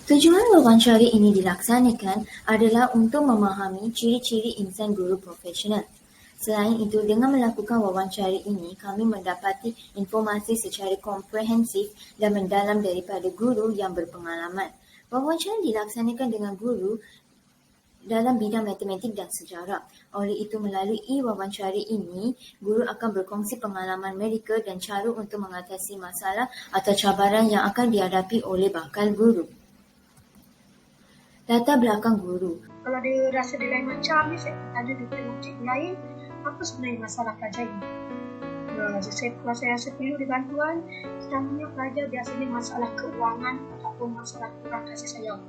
Tujuan wawancara ini dilaksanakan adalah untuk memahami ciri-ciri insan guru profesional. Selain itu, dengan melakukan wawancara ini, kami mendapati informasi secara komprehensif dan mendalam daripada guru yang berpengalaman. Wawancara dilaksanakan dengan guru dalam bidang matematik dan sejarah. Oleh itu, melalui wawancara ini, guru akan berkongsi pengalaman mereka dan cara untuk mengatasi masalah atau cabaran yang akan dihadapi oleh bakal guru. Latar belakang guru. Kalau dia rasa dia lain macam ni, saya tanya dia dengan cikgu lain, apa sebenarnya masalah pelajar ini? Kalau saya rasa perlu dibantuan, sebenarnya pelajar biasanya masalah keuangan ataupun masalah kurang kasih sayang.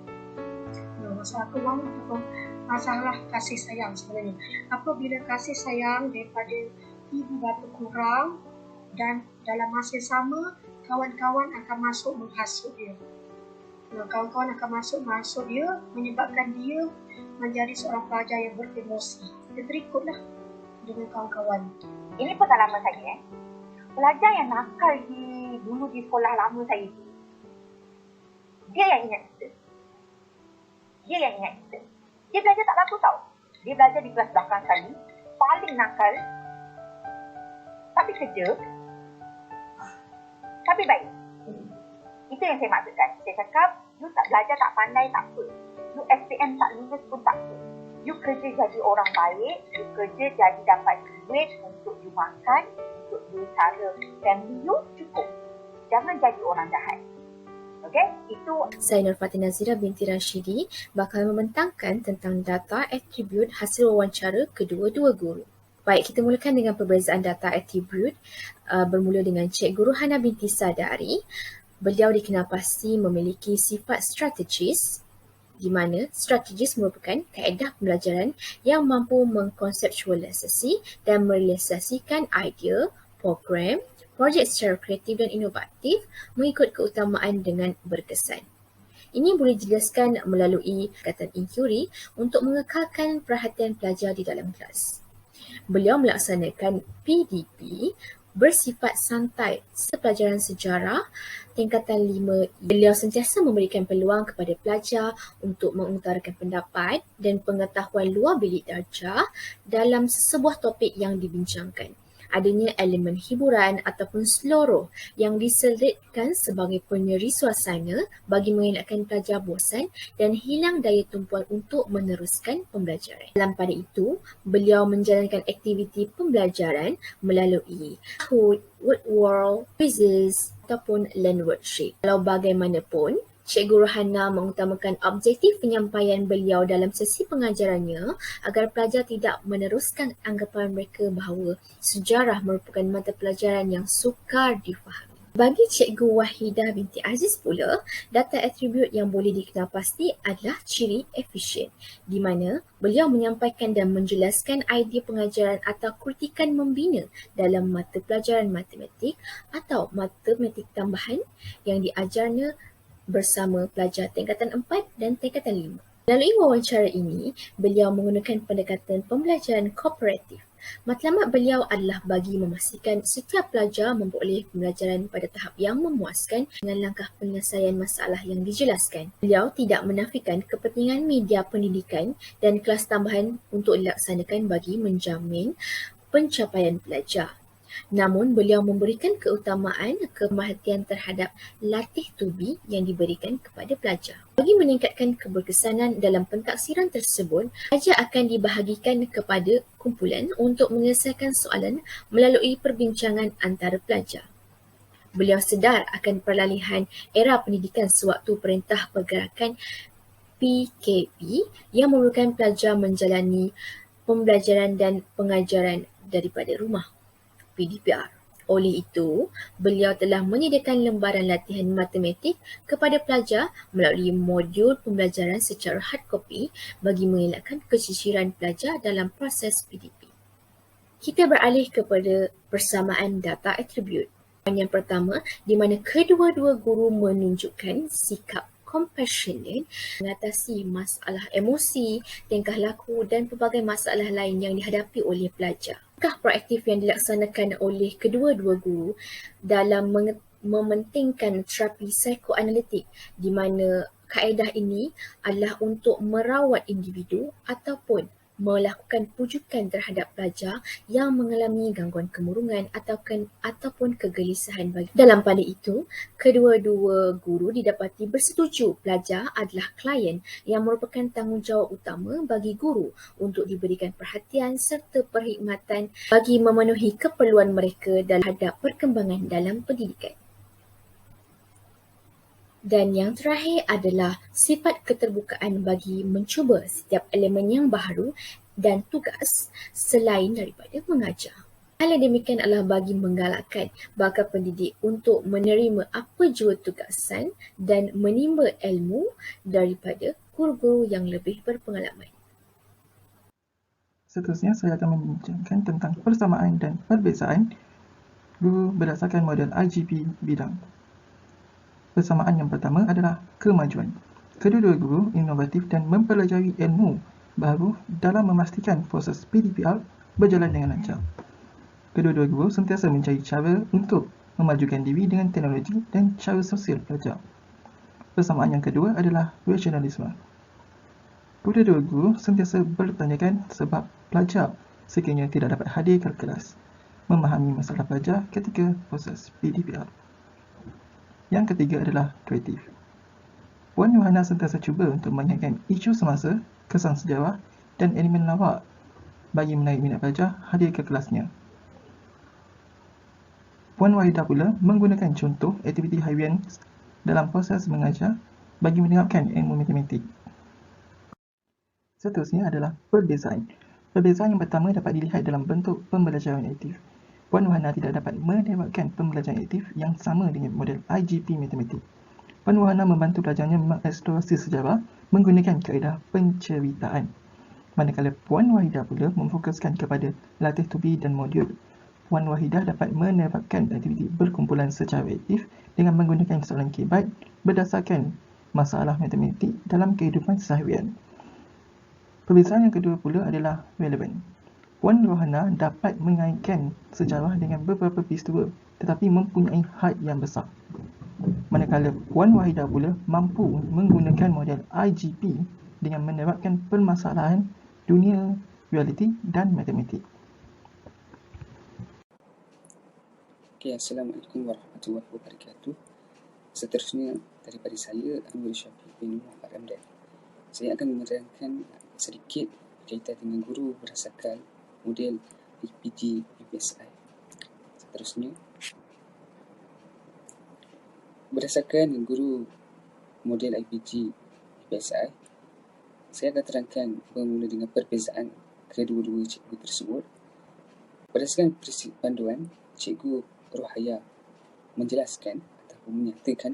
Masalah keuangan ataupun masalah kasih sayang sebenarnya. Apabila kasih sayang daripada ibu bapa kurang dan dalam masa yang sama, kawan-kawan akan masuk menghasut dia. Kawan-kawan akan masuk dia, menyebabkan dia menjadi seorang pelajar yang beremosi. Dia terikutlah dengan kawan-kawan. Ini pengalaman saya. Pelajar yang nakal dulu di sekolah lama saya itu, dia yang ingat kita. Dia belajar tak laku tau. Dia belajar di kelas belakang sekali, paling nakal, tapi kerja, tapi baik. Itu yang saya maksudkan. Saya cakap, you tak belajar tak pandai tak apa. You SPM tak lulus pun tak apa. You kerja jadi orang baik, you kerja jadi dapat duit untuk you makan, untuk you cara family you, cukup. Jangan jadi orang jahat. Okey, itu. Saya Nur Fatina Zira binti Rashidi bakal membentangkan tentang data atribut hasil wawancara kedua-dua guru. Baik, kita mulakan dengan perbezaan data atribut bermula dengan Cikgu Ruhana binti Sadari. Beliau dikenal pasti memiliki sifat strategis, di mana strategis merupakan kaedah pembelajaran yang mampu mengkonseptualisasi dan merealisasikan idea, program, projek secara kreatif dan inovatif mengikut keutamaan dengan berkesan. Ini boleh dijelaskan melalui pendekatan inquiry untuk mengekalkan perhatian pelajar di dalam kelas. Beliau melaksanakan PDP bersifat santai pelajaran sejarah tingkatan 5. Beliau sentiasa memberikan peluang kepada pelajar untuk mengutarakan pendapat dan pengetahuan luar bilik darjah dalam sebuah topik yang dibincangkan. Adanya elemen hiburan ataupun seloroh yang diselitkan sebagai penyeri suasana bagi mengelakkan pelajar bosan dan hilang daya tumpuan untuk meneruskan pembelajaran. Dalam pada itu, beliau menjalankan aktiviti pembelajaran melalui Kahoot, Woodworld, quizzes ataupun learn worksheet. Walau bagaimanapun, Cikgu Ruhana mengutamakan objektif penyampaian beliau dalam sesi pengajarannya agar pelajar tidak meneruskan anggapan mereka bahawa sejarah merupakan mata pelajaran yang sukar difahami. Bagi Cikgu Wahidah binti Aziz pula, data atribut yang boleh dikenal pasti adalah ciri efisien, di mana beliau menyampaikan dan menjelaskan idea pengajaran atau kritikan membina dalam mata pelajaran matematik atau matematik tambahan yang diajarnya bersama pelajar tingkatan 4 dan tingkatan 5. Melalui wawancara ini, beliau menggunakan pendekatan pembelajaran kooperatif. Matlamat beliau adalah bagi memastikan setiap pelajar memperoleh pembelajaran pada tahap yang memuaskan dengan langkah penyelesaian masalah yang dijelaskan. Beliau tidak menafikan kepentingan media pendidikan dan kelas tambahan untuk dilaksanakan bagi menjamin pencapaian pelajar. Namun, beliau memberikan keutamaan keperhatian terhadap latih tubi yang diberikan kepada pelajar. Bagi meningkatkan keberkesanan dalam pentaksiran tersebut, pelajar akan dibahagikan kepada kumpulan untuk menyelesaikan soalan melalui perbincangan antara pelajar. Beliau sedar akan peralihan era pendidikan sewaktu Perintah Pergerakan PKP yang memerlukan pelajar menjalani pembelajaran dan pengajaran daripada rumah. PDPR. Oleh itu, beliau telah menyediakan lembaran latihan matematik kepada pelajar melalui modul pembelajaran secara hard copy bagi mengelakkan keciciran pelajar dalam proses PDP. Kita beralih kepada persamaan data atribut. Yang pertama, di mana kedua-dua guru menunjukkan sikap compassionate mengatasi masalah emosi, tingkah laku dan pelbagai masalah lain yang dihadapi oleh pelajar. Langkah proaktif yang dilaksanakan oleh kedua-dua guru dalam mementingkan terapi psikoanalitik di mana Kaedah ini adalah untuk merawat individu ataupun melakukan pujukan terhadap pelajar yang mengalami gangguan kemurungan ataupun kegelisahan. Dalam pada itu, kedua-dua guru didapati bersetuju pelajar adalah klien yang merupakan tanggungjawab utama bagi guru untuk diberikan perhatian serta perkhidmatan bagi memenuhi keperluan mereka terhadap perkembangan dalam pendidikan. Dan yang terakhir adalah sifat keterbukaan bagi mencuba setiap elemen yang baru dan tugas selain daripada mengajar. Hal yang demikian adalah bagi menggalakkan bakal pendidik untuk menerima apa jua tugasan dan menimba ilmu daripada guru-guru yang lebih berpengalaman. Seterusnya, saya akan membincangkan tentang persamaan dan perbezaan guru berdasarkan model IGP bidang. Persamaan yang pertama adalah kemajuan. Kedua-dua guru inovatif dan mempelajari ilmu baru dalam memastikan proses PDPR berjalan dengan lancar. Kedua-dua guru sentiasa mencari cara untuk memajukan diri dengan teknologi dan cara sosial pelajar. Persamaan yang kedua adalah rasionalisme. Kedua-dua guru sentiasa bertanyakan sebab pelajar sekiranya tidak dapat hadir ke kelas, memahami masalah pelajar ketika proses PDPR. Yang ketiga adalah kreatif. Puan Yohana sentiasa cuba untuk menyampaikan isu semasa, kesan sejarah dan elemen lawak bagi menarik minat pelajar hadir ke kelasnya. Puan Wahidah pula menggunakan contoh aktiviti harian dalam proses mengajar bagi menerapkan ilmu matematik. Seterusnya adalah perbezaan. Perbezaan yang pertama dapat dilihat dalam bentuk pembelajaran aktif. Puan Wahana tidak dapat melewatkan pembelajaran aktif yang sama dengan model IGP matematik. Puan Wahana membantu pelajarnya mengeksplorasi sejarah menggunakan kaedah penceritaan. Manakala Puan Wahidah pula memfokuskan kepada latih tubi dan modul. Puan Wahidah dapat menerapkan aktiviti berkumpulan secara aktif dengan menggunakan soalan kibat berdasarkan masalah matematik dalam kehidupan seharian. Perbezaan yang kedua pula adalah relevan. Puan Rohana dapat mengaitkan sejarah dengan beberapa peristiwa tetapi mempunyai had yang besar. Manakala Puan Wahidah pula mampu menggunakan model IGP dengan menerapkan permasalahan dunia realiti dan matematik. Okay, Assalamualaikum warahmatullahi wabarakatuh. Seterusnya daripada saya, Amir Syafiq bin Muhammad Ramdan. Saya akan menerangkan sedikit berkaitan dengan guru berdasarkan model IPG UPSI. Seterusnya, berdasarkan guru model IPG UPSI, saya akan terangkan bermula dengan perbezaan kedua-dua cikgu tersebut. Berdasarkan prinsip panduan, Cikgu Rohaya menjelaskan ataupun menyatakan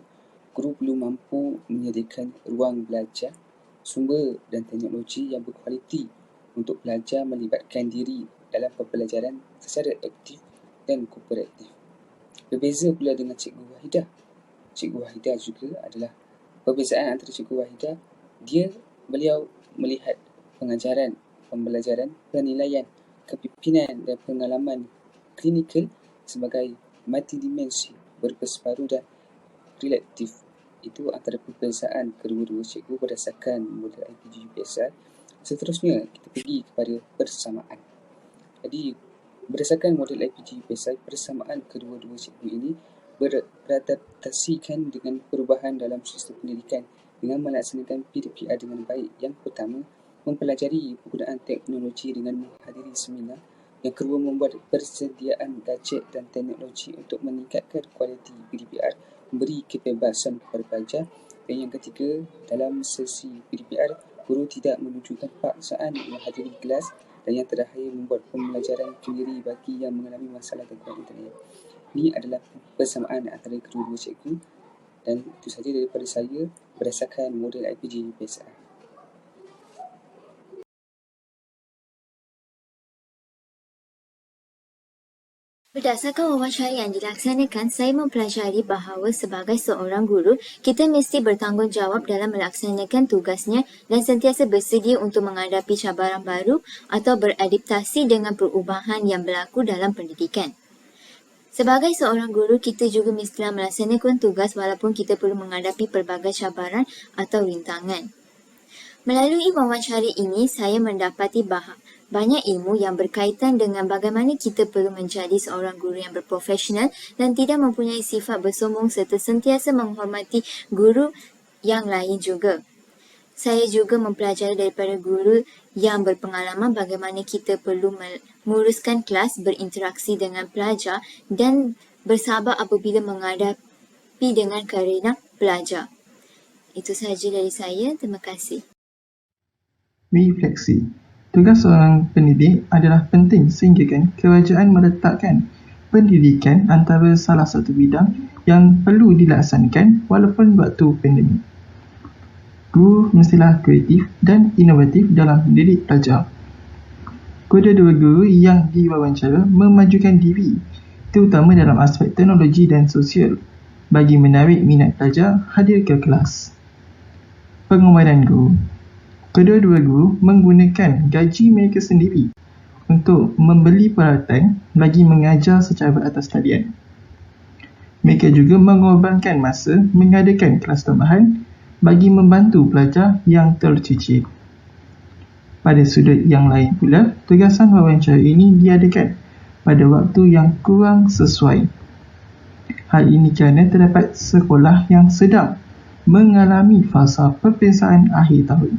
guru perlu mampu menyediakan ruang belajar, sumber dan teknologi yang berkualiti untuk pelajar melibatkan diri dalam pembelajaran secara aktif dan kooperatif. Berbeza pula dengan Cikgu Wahidah. Cikgu Wahidah juga adalah perbezaan antara Cikgu Wahidah, beliau melihat pengajaran, pembelajaran, penilaian, kepimpinan dan pengalaman klinikal sebagai multidimensi, berperseparuh dan relatif. Itu antara perbezaan kedua-dua cikgu berdasarkan model IPG UPSI. Seterusnya, kita pergi kepada persamaan. Jadi, berdasarkan model IPG UPSI, persamaan kedua-dua cikgu ini beradaptasikan dengan perubahan dalam sistem pendidikan dengan melaksanakan PDPR dengan baik. Yang pertama, mempelajari penggunaan teknologi dengan menghadiri seminar. Yang kedua, membuat persediaan gadget dan teknologi untuk meningkatkan kualiti PDPR, memberi kebebasan kepada pelajar. Dan yang ketiga, dalam sesi PDPR, guru tidak menunjukkan paksaan menghadiri kelas. Dan yang terakhir, membuat pembelajaran sendiri bagi yang mengalami masalah gangguan internet. Ini adalah persamaan antara kedua-dua cikgu. Dan itu sahaja daripada saya berdasarkan model IPG UPSI. Berdasarkan wawancara yang dilaksanakan, saya mempelajari bahawa sebagai seorang guru, kita mesti bertanggungjawab dalam melaksanakan tugasnya dan sentiasa bersedia untuk menghadapi cabaran baru atau beradaptasi dengan perubahan yang berlaku dalam pendidikan. Sebagai seorang guru, kita juga mestilah melaksanakan tugas walaupun kita perlu menghadapi pelbagai cabaran atau rintangan. Melalui wawancara ini, saya mendapati banyak ilmu yang berkaitan dengan bagaimana kita perlu menjadi seorang guru yang berprofesional dan tidak mempunyai sifat bersombong serta sentiasa menghormati guru yang lain juga. Saya juga mempelajari daripada guru yang berpengalaman bagaimana kita perlu menguruskan kelas, berinteraksi dengan pelajar dan bersabar apabila menghadapi dengan kerana pelajar. Itu sahaja dari saya. Terima kasih. Refleksi. Tugas seorang pendidik adalah penting sehingga kerajaan meletakkan pendidikan antara salah satu bidang yang perlu dilaksanakan walaupun waktu pandemik. Guru mestilah kreatif dan inovatif dalam mendidik pelajar. Kedua-dua guru yang diwawancara memajukan diri, terutama dalam aspek teknologi dan sosial, bagi menarik minat pelajar hadir ke kelas. Pengorbanan guru. Kedua-dua guru menggunakan gaji mereka sendiri untuk membeli peralatan bagi mengajar secara beratas talian. Mereka juga mengorbankan masa mengadakan kelas tambahan bagi membantu pelajar yang tercicir. Pada sudut yang lain pula, tugasan wawancara ini diadakan pada waktu yang kurang sesuai. Hal ini kerana terdapat sekolah yang sedang mengalami fasa perpisahan akhir tahun.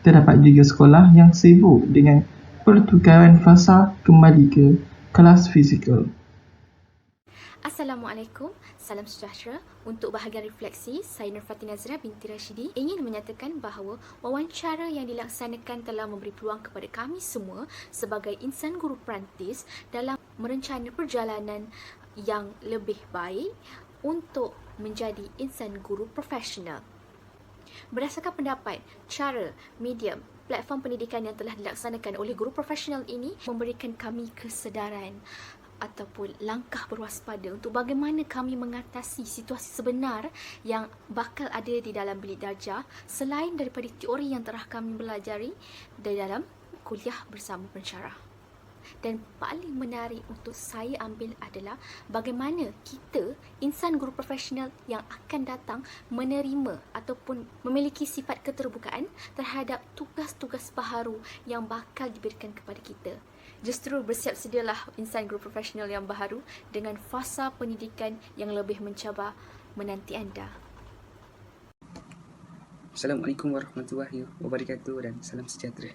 Terdapat juga sekolah yang sibuk dengan pertukaran fasa kembali ke kelas fizikal. Assalamualaikum, salam sejahtera. Untuk bahagian refleksi, saya Nurfati Nazrah binti Rashidi ingin menyatakan bahawa wawancara yang dilaksanakan telah memberi peluang kepada kami semua sebagai insan guru perantis dalam merencana perjalanan yang lebih baik untuk menjadi insan guru profesional. Berdasarkan pendapat, cara, medium, platform pendidikan yang telah dilaksanakan oleh guru profesional ini memberikan kami kesedaran ataupun langkah berwaspada untuk bagaimana kami mengatasi situasi sebenar yang bakal ada di dalam bilik darjah selain daripada teori yang telah kami pelajari di dalam kuliah bersama pensyarah. Dan paling menarik untuk saya ambil adalah bagaimana kita, insan guru profesional yang akan datang, menerima ataupun memiliki sifat keterbukaan terhadap tugas-tugas baharu yang bakal diberikan kepada kita. Justru bersiap sedialah insan guru profesional yang baharu dengan fasa pendidikan yang lebih mencabar menanti anda. Assalamualaikum warahmatullahi wabarakatuh dan salam sejahtera.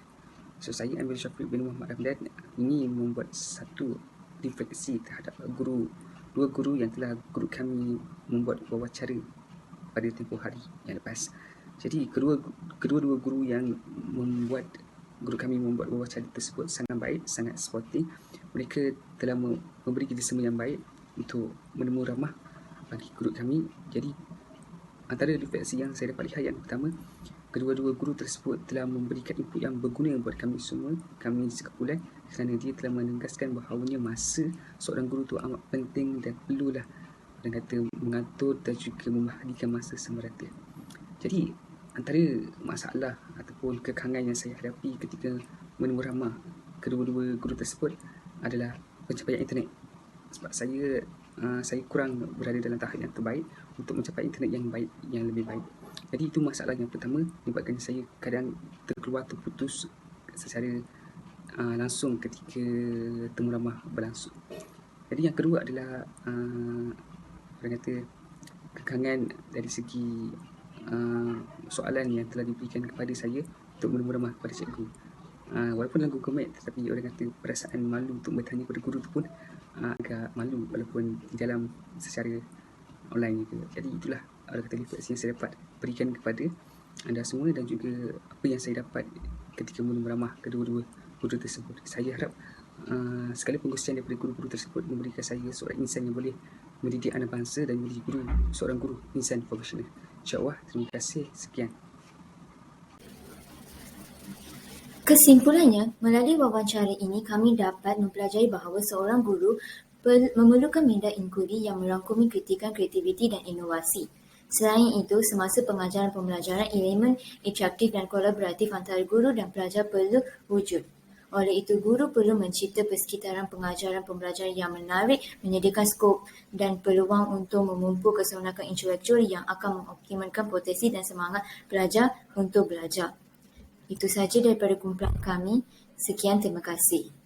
So, saya Amir Syafiq bin Muhammad Ramdan ini membuat satu refleksi terhadap dua guru yang telah guru kami membuat wawancara pada tempoh hari yang lepas. Jadi kedua-dua guru yang membuat guru kami membuat wawancara tersebut sangat baik, sangat sporting. Mereka telah memberi kerjasama yang baik untuk menemu ramah bagi guru kami. Jadi antara refleksi yang saya dapat lihat yang pertama, kedua-dua guru tersebut telah memberikan input yang berguna buat kami semua, kami sekumpulan, kerana dia telah menegaskan bahawanya masa seorang guru itu amat penting dan perlulah orang kata mengatur dan juga membahagikan masa semerata. Jadi antara masalah ataupun kekangan yang saya hadapi ketika menemu ramah kedua-dua guru tersebut adalah pencapaian internet. Sebab saya kurang berada dalam tahap yang terbaik untuk mencapai internet yang baik, yang lebih baik. Jadi itu masalah yang pertama, menyebabkan saya kadang terputus secara langsung ketika temu ramah berlangsung. Jadi yang kedua adalah orang kata kekangan dari segi soalan yang telah diberikan kepada saya untuk menemu ramah kepada cikgu. Walaupun dalam Google Meet, tetapi orang kata perasaan malu untuk bertanya kepada guru itu pun agak malu walaupun dalam secara online juga. Jadi itulah orang kata refleksi yang saya dapat berikan kepada anda semua dan juga apa yang saya dapat ketika menemu ramah kedua-dua guru tersebut. Saya harap segala pengusian daripada guru-guru tersebut memberikan saya seorang insan yang boleh mendidik anak bangsa dan menjadi seorang guru insan profesional. InsyaAllah, terima kasih. Sekian. Kesimpulannya, melalui wawancara ini kami dapat mempelajari bahawa seorang guru memerlukan minda inquiry yang merangkumi kritikan kreativiti dan inovasi. Selain itu, semasa pengajaran pembelajaran, elemen interaktif dan kolaboratif antara guru dan pelajar perlu wujud. Oleh itu, guru perlu mencipta persekitaran pengajaran pembelajaran yang menarik, menyediakan skop dan peluang untuk memupuk keseronokan intelektual yang akan mengoptimalkan potensi dan semangat pelajar untuk belajar. Itu sahaja daripada kumpulan kami. Sekian, terima kasih.